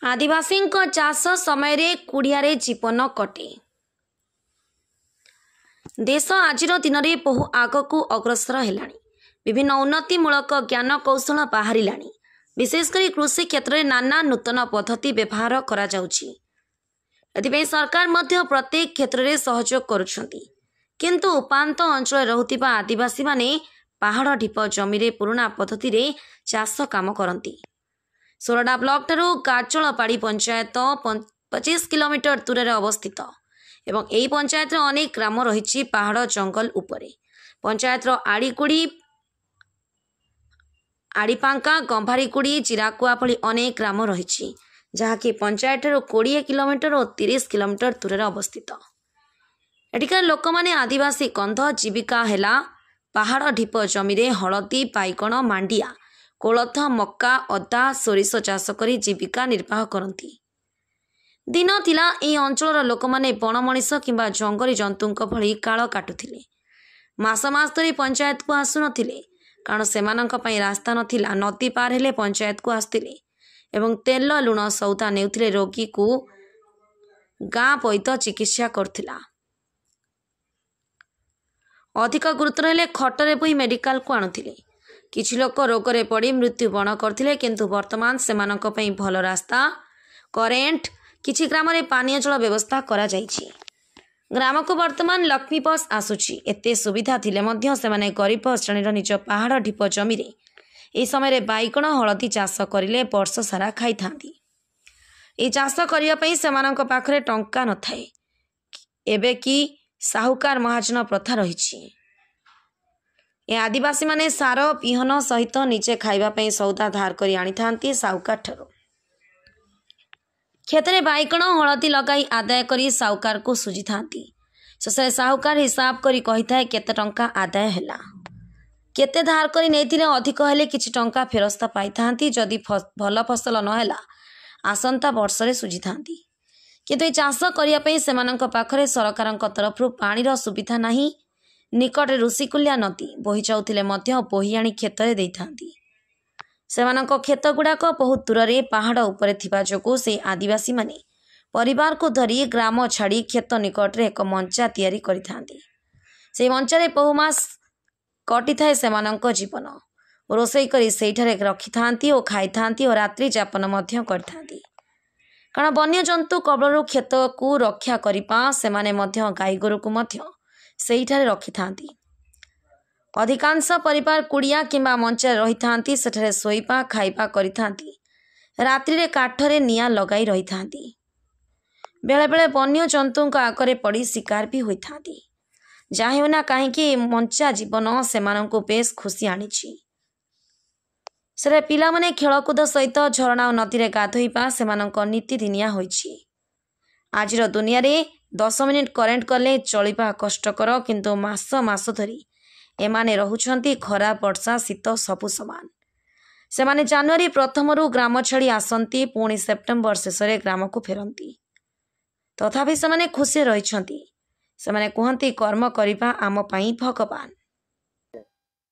आदिवासी चाष समय कुड़िया जीवन कटे। देश आज दिन में बहु आग को अग्रसर है। विभिन्न उन्नतिमूलक ज्ञान कौशल बाहर विशेषकर कृषि क्षेत्र में नाना नूतन पद्धति व्यवहार करा जाउछि। एथिପାଇଁ सरकार मध्य प्रत्येक क्षेत्र में सहयोग करुछंती। किंतु उपांत अंचल रहुतिबा आदिवासी माने पहाड़ ढीप जमी पुराणा पद्धति रे चाष काम करती। सोरडा ब्लॉक ठारू गाचलपाड़ी पंचायत 25 किलोमीटर दूर अवस्थित एवं यही पंचायत अनेक ग्राम रही पहाड़ जंगल उपरे। पंचायत आड़ीकुड़ी, आड़ीपांका, गंभारीकुड़ी, चिराकुआ भली अनेक ग्राम रही जहाँकि पंचायत 20 किलोमीटर और 30 किलोमीटर दूर अवस्थित। एଠିକାର ଲୋକମାନେ आदिवासी कंध जीविका है पहाड़ ढीप जमी हलदी, बाइगण, मांडिया, कोलथ, मक्का, अदा, सोरिष चाष कर जीविका निर्वाह करती। दिन थिला ए अंचल लोक मैंने बण मनीष किंबा जंगली जंतुओं भली काल काटुथिले। मास मास धरी पंचायत को आसु नथिले कारण सेमानंक पई रास्ता नथिला। नदी पार हेले पंचायत को आसतिले एवं तेल लुण सौदा नेउथिले। रोगी को गाँ पैत चिकित्सा करथिला। अधिक गुरुतर हेले खटरे बोई मेडिकल को आणुथिले। किछि लोक रोगरे पड़ी मृत्युवरण करथिले किंतु वर्तमान सेमानंक पई भल रास्ता, करेंट, किछि ग्राम रे पानीय जल व्यवस्था करा जाइछि। ग्राम को वर्तमान लक्ष्मी बस आसुछि। एते सुविधा थिले मध्य सेमाने गरीब श्रेणीर निज पहाड़ ढीप जमी रे ए समय बाइगण, हलदी चाष करिले वर्ष सारा खाई थांती। ए चाष करिया पई सेमानंक पाखरे टंका न थाए। एबे कि साहुकार महाजन प्रथा रही। ए आदिवासी माने सार बिहन सहित निजे खाइबा सौदा धार करी आनी थांती साहुकार ठारो। खेतरे बाइगण, हलदी लगाई आदाय करी साहुकार को सुझी थांती। शेषे साहुकार हिसाब करी कही थाए केते टंका आदाय हैला। केते धार करी नेथिले अधिक हेले किछि टंका फेरस्ता पाई थांती। जदि भल फसल न हैला आसंता वर्षरे सुझी थांती। किंतु चाष करिया पई सेमानंक पाखरे सरकारंक तरफरु पानीर सुविधा नाही। निकट ऋषिकुल्या नदी बोही जाउथिले मध्य बोही आनी खेतरे देई थांती। सेमानंक खेत गुड़ाक बहुत दूर रे पहाड़ उपरे थिबा जोगु से आदिवासी माने परिवार को धरी ग्राम छाड़ी खेत निकट रे एक मंचा तैयारी करि थांती। से मंचारे बहु मास कटि थाए सेमानंक जीवन। रोषेई करी सेठारे रखि थांती और खाई थांती और रात्रि जापन मध्य करि थांती। कारण वन्य जंतु कबलरू खेत को रक्षा करिपा सेमाने मध्य गाई गोरु को मध्य सेठारे रखि थांती। अधिकांश परिवार कुड़िया किंबा मंचारे रही थांती। सेठारे सोईपा खाइपा करि थांती। रात्रि रे काठरे निया लगाई रही थांती। बेले बेले वन्य जंतुओं आगरे पड़ी शिकार भी होई थांती। जाहि होना कहीं मंचा जीवन सेमानंको बेस खुशी आनिछि। से पिला माने खेलकूद सहित झरणा और नदी में गाधोइबा सेमानंक नीतिदिनिया होइछि। आजिर दुनिया रे 10 मिनिट करेंट गले चलिबा कष्टकर किंतु मास मास धरी एमाने रहुछंती खरा, वर्षा, शीत सबु समान। सेमाने जनवरी प्रथमरु ग्राम छाड़ी आसंती पुणी सेप्टेम्बर शेषरे ग्राम को फेरंती। तथापि सेमाने खुशी रहिछंती। सेमाने कुहंती कर्म करिबा आम पई भगवान।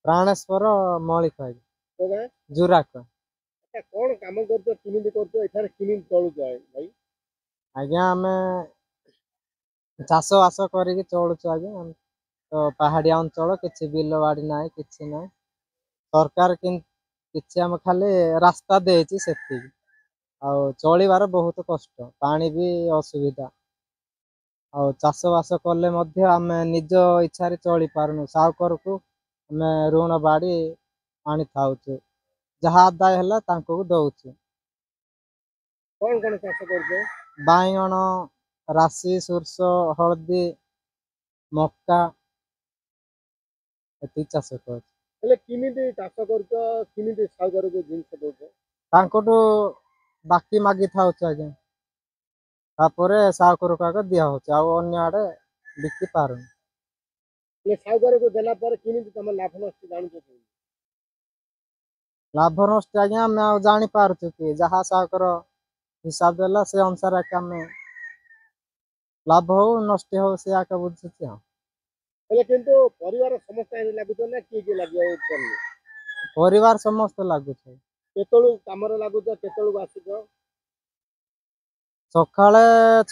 प्राणेश्वर मौलिक जुराक कौन काम करतो किमिति करतो एठारे किमिति चलु जाय भाई? आज्ञा आमे चाष बास करिक चलुछु आज्ञा। तो पहाड़िया अंचल किछि बिल बाड़ी नाय, किछि नाय। सरकार किछि आम खाली रास्ता देछि सेति आ चलिबार बहुत कष्ट, पानी भी असुविधा। आ चाष बास कले मध्य आमे निज इच्छा चली पारनु। साहुकर को आमे ऋण बाड़ी आनी थाउछु। जहाँ आदाय है दौचु। कौन कौन चाष करते? बाइगण, राशि, सोरष, हलदी, मक्का एति चाष कर। हेले किमिति चाष करतो, किमिति सागर को जिंस दोतो? तांकोटू बाकी मागी थाउछु आज्ञा। तापरे साहुकर को दिया होछु आ अन्य आडे बिकी पारुन। ले सागर को देला पर किमिति तम लाभ नष्ट जानुछो? लाभ नष्ट आज्ञा मैं आ जानी पारुछु कि जहाँ साहुकर हिसाब देला से अनुसार के आमे लाभ हो नष्ट हो से आके बुझुछि। हेले किंतु परिवार समस्त एने लागुतो ना की लागियो करले? परिवार समस्त लागु छै। केतळु कामर लागुतो, केतळु आसुतो? ସକାଳେ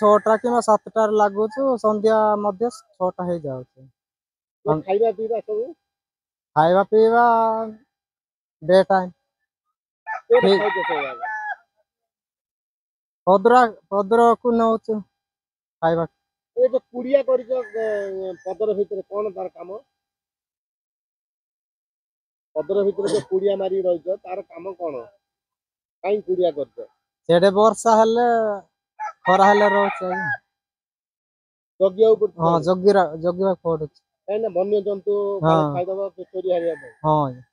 6ଟା କିମ୍ବା 7ଟାରେ ଲାଗୁଛୁ, ସନ୍ଧ୍ୟା ମଧ୍ୟ 6ଟା ହେଇଯାଉଛି। ଖାଇବା ପିଇବା ସବୁ ଖାଇବା ପିଇବା ଡେ ଟାଇମ୍ କୋଉଠି ଠିକ୍। ଖାଉଛ ସବୁ ଆଗ? ପଦରକୁ ନେଉଛୁ ଖାଇବା। ଏ ଯୋଉ କୁଡିଆ କରିଛ ପଦର ଭିତରେ, କଣ ତାର କାମ? ପଦର ଭିତରେ ଯୋଉ କୁଡିଆ ମାରି ରହିଛ, ତାର କାମ କଣ? କାଇଁ କୁଡିଆ କରିଛ? ସେଠି ବର୍ଷା ହେଲେ, ଖରା ହେଲେ ରହୁଛି ଆଜ୍ଞା। ଜଗିବାକୁ ପଡୁଛି ହଁ, ତାକୁ। ଜଗିବାକୁ ପଡୁଛି। କାହିଁକି ନା ବନ୍ୟଜନ୍ତୁ କାଳେ ହଁ ଖାଇଦବ, ଚୋରି ହାରିବା ପାଇଁ। ହଁ ଆଜ୍ଞା।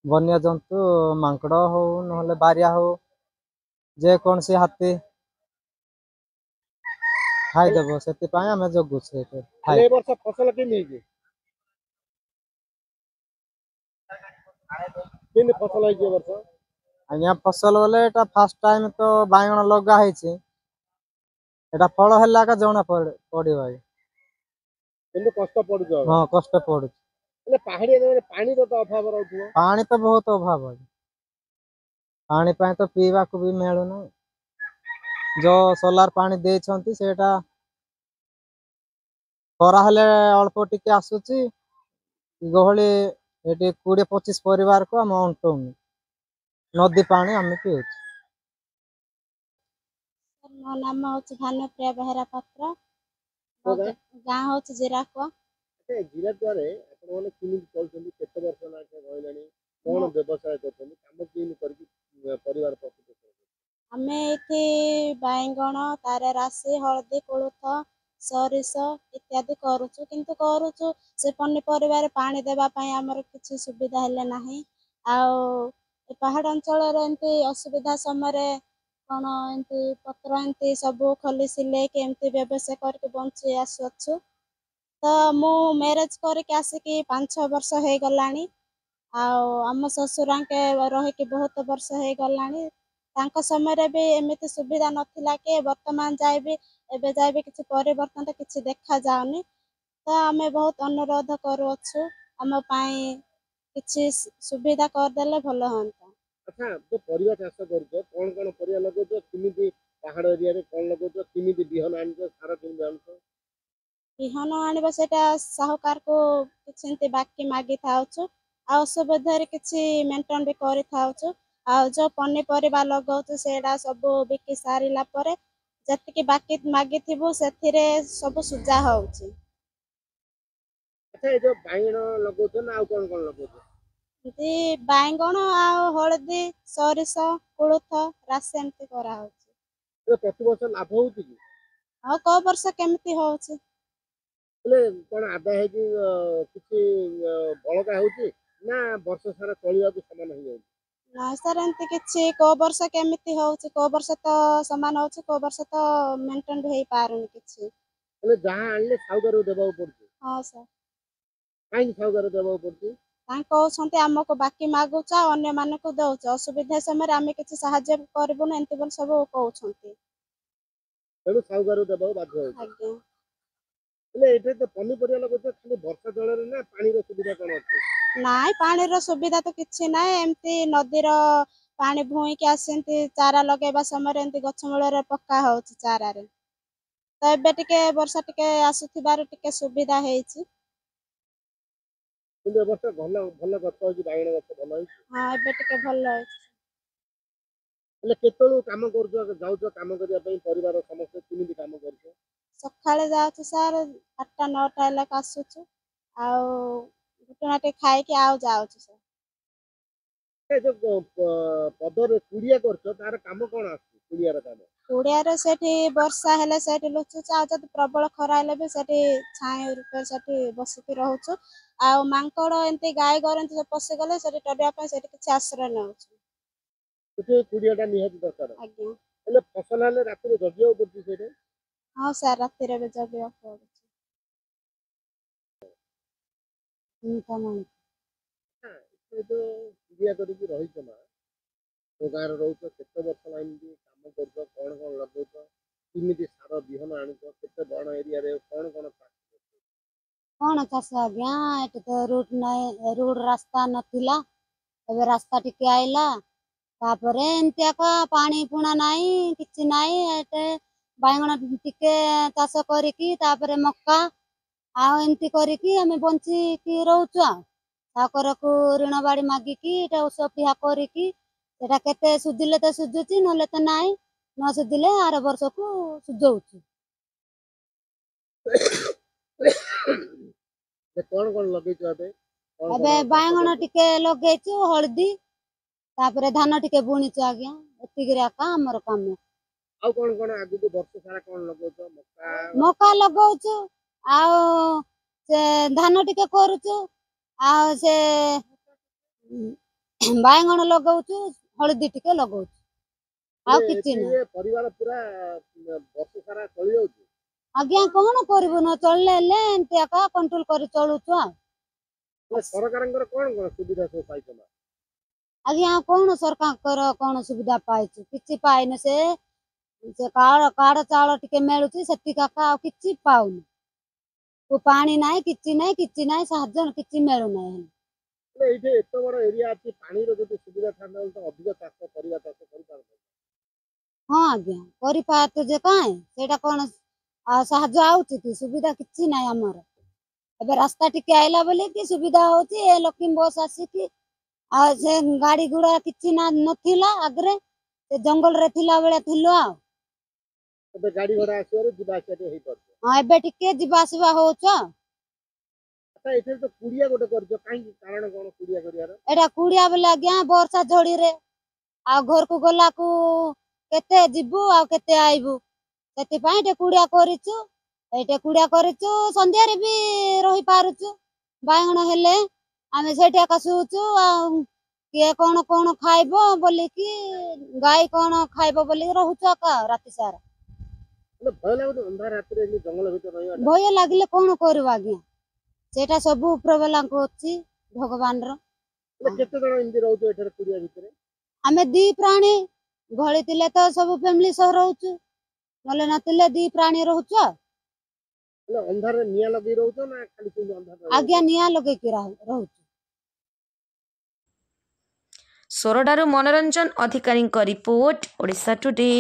ବନ୍ୟଜନ୍ତୁ ମାଙ୍କଡ ହଉ ନହେଲେ ବାରିଆ ହଉ, ଯେକୌଣସି ହାତୀ ଖାଇଦେବ, ସେଥିପାଇଁ ଆମେ ଜଗୁଛୁ ଏଠି। ହେଲେ ଏ ବର୍ଷ ଫସଲ କେମିତି ହେଇଛି? କେମିତି ଫସଲ ହେଇଛି ଏ ବର୍ଷ? ଆଜ୍ଞା, ଫସଲ ବୋଲେ ଏଟା ଫାଷ୍ଟ ଟାଇମ ତ ବାଇଗଣ ଲଗା ହେଇଛି। ଏଟା ଫଳ ହେଲା ଏକା ଜଣା ପଡିବ ଆଜ୍ଞା। କିନ୍ତୁ କଷ୍ଟ ପଡୁଛି ହଁ, ଅଲଗା। କଷ୍ଟ ପଡୁଛି। ହେଲେ ପାହାଡିଆ ଜାଗାରେ ପାଣିର ତ ଅଭାବ ରହୁଥିବ। ପାଣି ତ ବହୁତ ଅଭାବ ଅଛି। ପାଣି ପାଇଁ ତ ପିଇବାକୁ ବି ମିଳୁନାହିଁ। ଯୋଉ ସୋଲାର ପାଣି ଦେଇଛନ୍ତି, ସେଇଟା ଖରା ହେଲେ ଅଳ୍ପ ଟିକେ ଆସୁଛି। ଗହଳି ଏଠି 20-25 ପରିବାରକୁ ଆମ ଅଣ୍ଟଉନି। ନଦୀ ପାଣି ଆମେ ପିଉଛୁ। ମୋ ନାମ ହଉଛି ଭାନୁପ୍ରିୟା ବେହେରା ପାତ୍ର। କୋଉ ଗାଁ? ଗାଁ ହଉଛି ଜିରାକୁଆ। ଜିରାକୁଆରେ ଆପଣମାନେ କେମିତି ଚଳୁଛନ୍ତି? କେତେ ବର୍ଷ ହେଲା ରହିଲେଣି? କଣ ବ୍ୟବସାୟ କରୁଛନ୍ତି? କାମ କେମିତି କରିକି ପରିବାର ପୋଷୁଛନ୍ତି? ଆମେ ଏଠି ବାଇଗଣ, ତାର ରାଶି, ହଳଦୀ, କୋଳଥ, ସୋରିଷ ଇତ୍ୟାଦି କରୁଛୁ, ସେ ପନିପରିବାରେ ପାଣି ଦେବା ପାଇଁ ଆମର କିଛି ସୁବିଧା ହେଲେ ନାହିଁ। ଆଉ ଏ ପାହାଡ଼ ଅଞ୍ଚଳରେ ଏମିତି ଅସୁବିଧା ସମୟରେ କଣ ଏମିତି ପତ୍ର ଏମିତି ସବୁ ଖଲି ସିଲେଇକି ଏମିତି ବ୍ୟବସାୟ କରିକି ବଞ୍ଚି ଆସୁଅଛୁ। ତ ମୁଁ ମ୍ୟାରେଜ କରିକି ଆସିକି 5-6 ବର୍ଷ ହେଇଗଲାଣି। ଆଉ ଆମ ଶ୍ୱଶୁରାଙ୍କେ ରହିକି ବହୁତ ବର୍ଷ ହେଇଗଲାଣି। ତାଙ୍କ ସମୟରେ ବି ଏମିତି ସୁବିଧା ନଥିଲା କି ବର୍ତ୍ତମାନ ଏବେ ଯାଏ ବି କିଛି ପରିବର୍ତ୍ତନ ତ କିଛି ଦେଖା ଯାଉନି। ତ ଆମେ ବହୁତ ଅନୁରୋଧ କରୁଅଛୁ, ଆମ ପାଇଁ କିଛି ସୁବିଧା କରିଦେଲେ ଭଲ ହୁଅନ୍ତା। ଆଚ୍ଛା, ଯୋଉ ପରିବା ଚାଷ କରୁଛ, କଣ ପରିବା ଲଗାଉଛ? କେମିତି ପାହାଡ ଏରିଆରେ କଣ ଲଗାଉଛ? କେମିତି ବିହନ ଆଣୁଛ? ସାର କେମିତି ଆଣୁଛ? ବିହନ ଆଣିବା ସେଇଟା ସାହୁକାରକୁ କିଛି ଏମିତି ବାକି ମାଗିଥାଉଛୁ। ଆଉ ଅସୁବିଧାରେ କିଛି ମେଣ୍ଟନ ବି କରିଥାଉଛୁ। ଆଉ ଯୋଉ ପନିପରିବା ଲଗାଉଛୁ, ସେଇଟା ସବୁ ବିକି ସାରିଲା ପରେ ଯେତିକି ବାକି ମାଗିଥିବୁ, ସେଥିରେ ସବୁ ସୁଜା ହଉଛି। ଆଚ୍ଛା, ଏ ଯୋଉ ବାଇଗଣ ଲଗାଉଛ ନା ଆଉ କଣ ଲଗାଉଛ? ଏମିତି ବାଇଗଣ ଆଉ ହଳଦୀ, ସୋରିଷ, କୋଳଥ, ରାଶି ଏମିତି କରାହଉଛି। ପ୍ରତିବର୍ଷ ଲାଭ ହଉଛି କି? ଆଉ କୋଉ ବର୍ଷ କେମିତି ହଉଛି? ହେଲେ କଣ ଆଦାୟ ହେଇକି କିଛି ବଳକା ହଉଛି, ନା ବର୍ଷ ସାରା ଚଳିବାକୁ ସମାନ ହେଇଯାଉଛି? ନାଇଁ ସାର୍, ଏମିତି କିଛି କୋଉ ବର୍ଷ କେମିତି ହଉଛି, କୋଉ ବର୍ଷ ତ ସମାନ ହଉଛି, କୋଉ ବର୍ଷ ତ ମେଣ୍ଟେନ ବି ହେଇପାରୁନି କିଛି। ହେଲେ ଯାହା ଆଣିଲେ ସାହୁକାରକୁ ଦେବାକୁ ପଡୁଛି। ହଁ ସାର୍। କାହିଁକି ସାହୁକାରକୁ ଦେବାକୁ ପଡୁଛି? ତାଙ୍କ କହୁଛନ୍ତି ଆମକୁ ବାକି ମାଗୁଛ, ଆଉ ଅନ୍ୟମାନଙ୍କୁ ଦଉଛ, ଅସୁବିଧା ସମୟରେ ଆମେ କିଛି ସାହାଯ୍ୟ କରିବୁନି, ଏମିତି ବୋଲି ସବୁ କହୁଛନ୍ତି। ତେଣୁ ସାହୁକାରକୁ ଦେବାକୁ ବାଧ୍ୟ ହଉଛ। ଆଜ୍ଞା। ହେଲେ ଏଇଠି ତ ପନିପରିବା ଲଗାଉଛ, ଖାଲି ବର୍ଷା ଜଳରେ ନା ପାଣିର ସୁବିଧା କଣ ଅଛି? ନାଇଁ, ପାଣିର ସୁବିଧା ତ କିଛି ନାହିଁ। ଏମିତି ନଦୀର ପାଣି ଭୁଇଁକି ଆସି ଚାରା ଲଗେଇବା ସମୟରେ ଏମିତି ଗଛ ମୂଳରେ ପକା ହଉଛି ଚାରାରେ। ତ ଏବେ ଟିକେ ବର୍ଷା ଟିକେ ଆସୁଥିବାରୁ ଟିକେ ସୁବିଧା ହେଇଛି। କିନ୍ତୁ ଏ ବର୍ଷ ଭଲ ଗଛ ହେଇଛି, ବାଇଗଣ ଗଛ ଭଲ ହେଇଛି। ହଁ, ଏବେ ଟିକେ ଭଲ ଅଛି। ହେଲେ କେତେବେଳୁ କାମ କରୁଛ, ଯାଉଛ କାମ କରିବା ପାଇଁ? ପରିବାର ସମସ୍ତେ କେମିତି କାମ କରୁଛ? ସକାଳେ ଯାଉଛୁ ସାର୍, 8-9ଟା ହେଲାକୁ ଆସୁଛୁ। ଆଉ ଟିକେ ଖାଇକି ଆଉ ଯାଉଛୁ ସାର୍। ଏ ଯୋଉ ପଦରେ କୁଡିଆ କରୁଛ, ତାର କାମ କଣ ଆସୁଛି? କୁଡିଆର କାମ କୁଡ଼ିଆରେ ସେଠି ବର୍ଷା ହେଲେ ସେଇଠି ଲୁଚୁଛୁ, ଆଉ ଯଦି ପ୍ରବଳ ଖରା ହେଲେ ବି ସେଠି ଛାଇ ରୂପେ ସେଠି ବସିକି ରହୁଛୁ। ଆଉ ମାଙ୍କଡ ଏମିତି ଗାଈ ଗୋରୁ ଏମିତି ପଶିଗଲେ ସେଠି ଚରିବା ପାଇଁ ସେଠି କିଛି ଆଶ୍ରୟ ନେଉଛୁ। ସେଠି କୁଡିଆଟା ନିହାତି ଦରକାର। ଆଜ୍ଞା। ହେଲେ ଫସଲ ହେଲେ ରାତିରେ ଜଗିବାକୁ ପଡୁଛି ସେଇଠି। ହଁ ସାର୍, ରାତିରେ ବି ଜଗିବାକୁ ପଡୁଛି। ଏ ଯୋଉ କୁଡିଆ କରିକି ରହିଛ ନା, କୋଉ ଗାଁରେ ରହୁଛ, କେତେ ବର୍ଷ ହେଲା ଏମିତି କାମ କରୁଛ, କଣ ଲଗଉଛ, କେମିତି ସାର ବିହନ ଆଣୁଛ, କେତେ ବଣ ଏରିଆରେ କଣ କଣ ଚାଷ ଆଜ୍ଞା, ଏଠି ତ ରୁଟ ନାହିଁ, ରୋଡ ରାସ୍ତା ନଥିଲା, ଏବେ ରାସ୍ତା ଟିକେ ଆଇଲା, तापरे एमती आका पानी पुणा नाई किछि नाई एटे बायगण टिके चाष करिकी तापरे मक्का आ एमती करिकी आमे बंची की रहउछु आ ताकरकु ऋण बाड़ी मागिकी एटा उसपिहा करिकी सेटा केते सुदिले त सुजुची नले त नाई न सुदिले आर वर्ष को सुजौछु। कौन लगे एबे बायगण टिके लगेछु हळदी तापरे धान टिके बुणीछु आज्ञा एतिगिरे आका हमर काम। आउ कौन आगु को वर्ष सारा कौन लगौछ मक्का मक्का लगौछु आ से धान टिके करूछु आ से बायगण लगौछु हळदी टिके लगौछु आ किछि नै। परिवार पूरा वर्ष सारा चली जाउछ आज्ञा कौन करिबु न चलले ले एंते आका कंट्रोल करी चलुछु आ। सरकारंकर कौन सुविधा सब पाइछमा आज्ञा कौन सरकार कौन सुविधा पाइछु किछि पाइन से कार्ड चाउल टिके मेलुची सेति काका आ किछि पाउन को पानी नाय किछि नाय साहाଯ୍य किछि मेलु नाय। एइठे एत बड़ एरिया अछि पानी रो जति सुविधा थाना त अधिक चाष परिवा चाष करि पारबो। हाँ आज्ञा करि पात जे काहे सेटा कोन साहाଯ୍य आउची कि सुविधा किछि नाय हमर। एबे रास्ता टिके आइला बोले कि सुविधा होची ए लक्ष्मी बस आसी कि आ से गाड़ी गुड़ा किछि ना नथिला आगरे से जंगल रे थिला बेले थिलो आ एबे गाड़ी घोड़ा आसीबार जिबा आसिया हेइ परछ। हाँ एबे टिके जिबा आसीबा होछ। अच्छा एथे तो कुड़िया गोटे करछ काई कारण कोन कुड़िया करियार एटा कुड़िया बेले आज्ञा वर्षा झड़ी रे आ घर को गला को केते जिबु आ केते आइबु सेति पई टे कुड़िया करिछु एटे कुड़िया करिछु संध्या रे भी रही पारुछु बायगण हेले आमे सेठी आका सुउछु आ के कोन कोन खाइबो बोली कि गाय कोन खाइबो बोली रहउछु आका राति सारा भय लागो अंधार रात रे जंगल भीतर रहिया भय लागिले कोन करबा आज्ञा सेटा सब ऊपर वाला को अछि भगवान रो। केते जण इंदी रहउछु एठर कुड़िया भीतर आमे दी प्राणी घळी तिले तो सब फैमिली सह रहउछु नले नतिले दी प्राणी रहउछु अंधार निया लगी रहउछु ना खाली से अंधार आज्ञा निया लगे कि रहउछु। सोरडारू मनोरंजन अधिकारी रिपोर्ट ओडिशा टुडे।